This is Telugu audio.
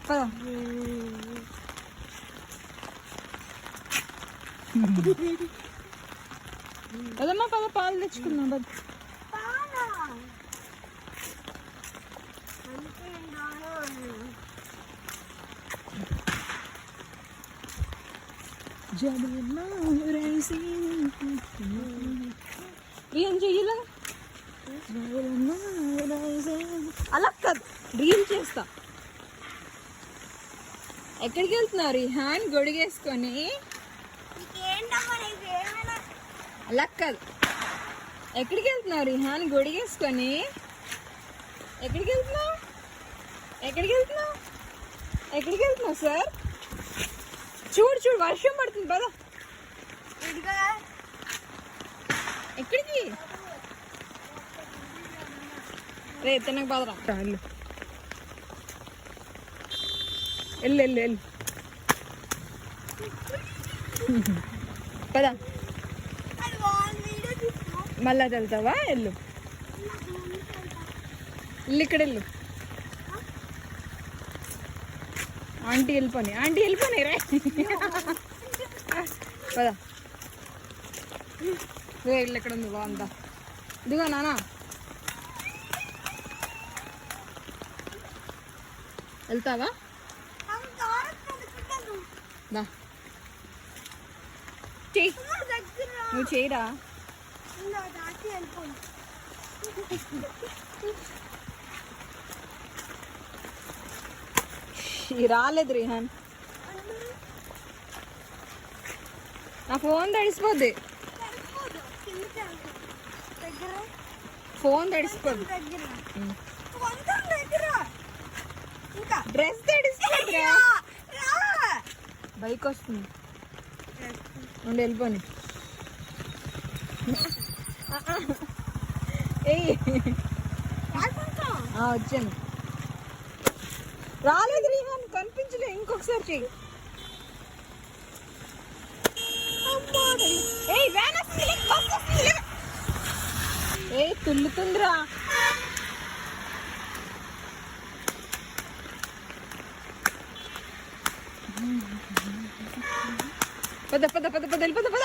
పద పదమ్మా పద పాలు తెచ్చుకుందాం పద ఏం చెయ్యలే అలా కాదు రీల్ చేస్తా. ఎక్కడికి వెళ్తున్నారు రిహాన్ గొడిగేసుకొని? అలా కాదు ఎక్కడికి వెళ్తున్నావు రిహాన్ గొడిగేసుకొని? ఎక్కడికి వెళ్తున్నావు? ఎక్కడికి వెళ్తున్నావు? ఎక్కడికి వెళ్తున్నావు సార్? చూడు చూడు వర్షం పడుతుంది పద. ఎక్కడికి రే తినక పదరా వెళ్ళు వెళ్ళు వెళ్ళు వెళ్ళు పద. మళ్ళా వెళ్తావా? వెళ్ళు ఇల్లు ఇక్కడ వెళ్ళు. ఆంటీ వెళ్ళిపోయి రే పద. ఇల్లు ఎక్కడ ఉంది బాగుందా? ఇదిగో నానా వెళ్తావా? చెయ్యి నువ్వు చేయరా? రాలేదు రిహాన్, నా ఫోన్ తడిసిపోద్ది. ఫోన్ తడిసిపోద్ది. డ్రెస్ తడిసిపోద్దిరా. బైక్ వస్తుంది ఉండి వెళ్ళిపోని. వచ్చాను. రాలేదు రిహాన్, కనిపించలే. ఇంకొకసారి చెయ్యి. ఏ తుల్లుతుందిరా. పద పద పద పద వెళ్ళిపోద పద.